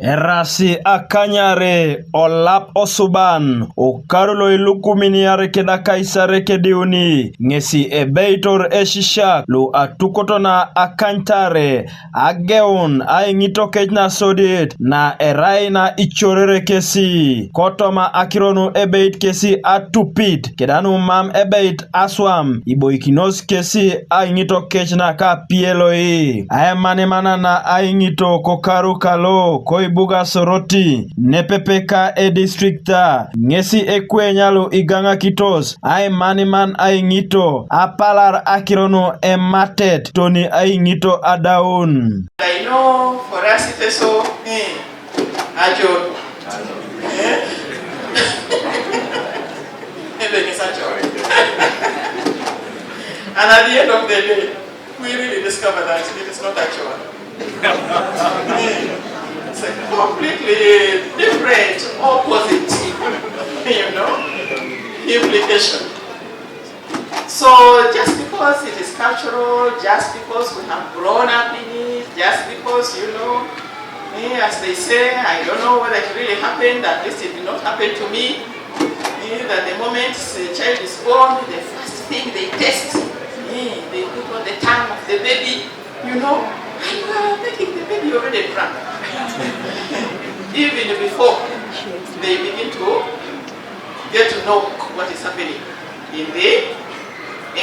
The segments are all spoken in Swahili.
Erasi akanyare olap osuban okarulo ilukuminiare keda kaisare kediuni ngesi ebeitor eshishak lu atukotona akantare ageun Aingito kechna sodit na eraina ichorere kesi kotoma akironu ebeit kesi atupit kedanu mam ebeit aswam iboikinos kesi Aingito kechna ka pieloi Emanimanak na Aingito kokaru kalo buga soroti nepepeka districta ngesi Ekwenyar iganga kitos Emanimanak Aingito apalar akironu ematet toni Aingito adaun. I know for us it is so ajo and at the end of the day we really discover that it is not actual. It's a completely different, opposite, implication. So just because it is cultural, just because we have grown up in it, just because, as they say, I don't know whether it really happened, at least it did not happen to me, that the moment the child is born, the first thing they test, they put on the tongue of the baby, and you are making the baby already drunk. Even before they begin to get to know what is happening in the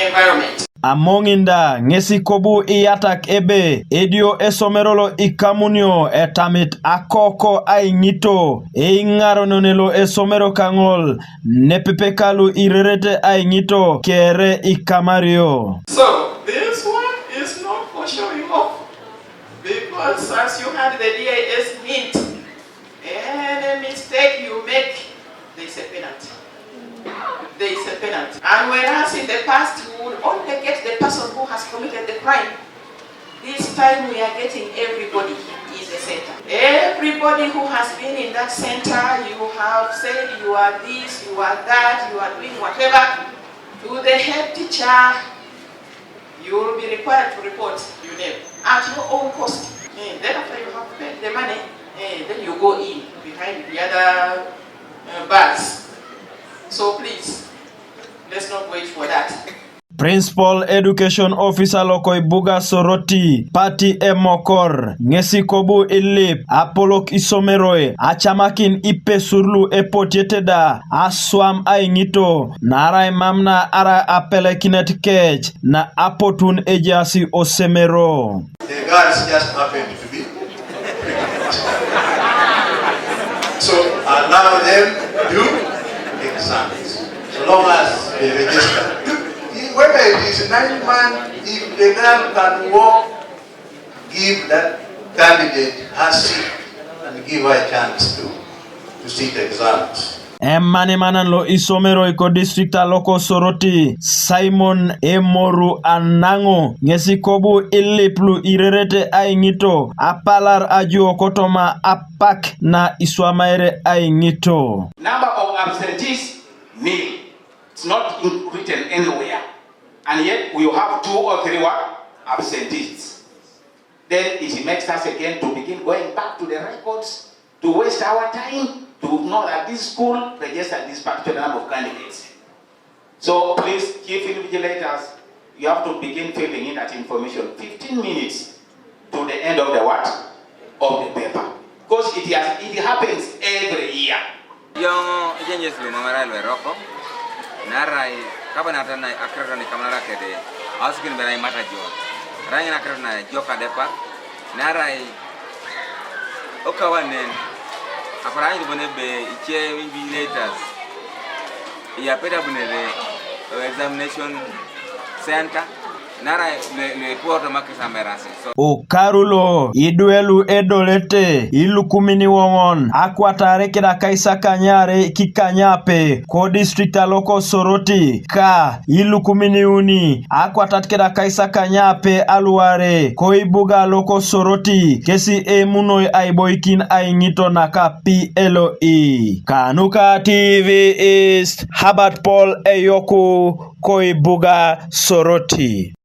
environment. Amonginda ngesi kobu iyatak ebe edio esomerolo ikamunio etamit akoko Aingito ingaro nonelo esomero kangol nepepekalu irerete Aingito kere ikamario. So this one is not for showing off, because as you had the DIS hint, any mistake you make, there is a penalty. There is a penalty. And whereas in the past we would only get the person who has committed the crime, this time we are getting everybody in the center. Everybody who has been in that center, you have said you are this, you are that, you are doing whatever. To the head teacher, you will be required to report your name at your own cost. Then after you have paid the money, then you go in behind the other bars. So please, let's not wait for that. Principal Education Officer lokoi buga soroti pati emokor ngesi kobu ilip apolok isomeroe achamakin ipe surlu epotieteda aswam Aingito nara mamna ara apele kinetikech na apotun ejasi osemero. The guards just happened to be so allow them do exams so long as they register. Whether it is 9 months, if the girl can walk, give that candidate her seat and give her a chance to sit exams. Emanimanak lo isomero iko districta loko soroti Simon Emoru anango ngesi kobu iliplu irerete Aingito apalar ajuo kotoma apak na iswamaere Aingito. Number of absentees, nil. It's not written anywhere. And yet we have 2 or 3 absentees. Then it makes us again to begin going back to the records, to waste our time, to know that this school registered this particular number of candidates. So please, chief invigilators, you have to begin filling in that information 15 minutes to the end of the of the paper. Because it happens every year. Yung changes lu mamara lu roko narai kabana tana akrata ni kamera kede askin berai mata jo rangina akrata na joka depa narai okawanen afara ni bonebe iche invigilators ya peda bonebe examination center narai le porto makisa merasi Okarulo iduelu edolete ilukumini wongon akwatare keda kaisa kanyare kikanyape ko districta loko soroti ka ilukumini uni akwatat keda kaisa kanyape aluare ko ibuga loko soroti kesi emunoi aiboikin Aingito naka PLOE Kanuka TV East Habat Paul Eyoku ko ibuga soroti.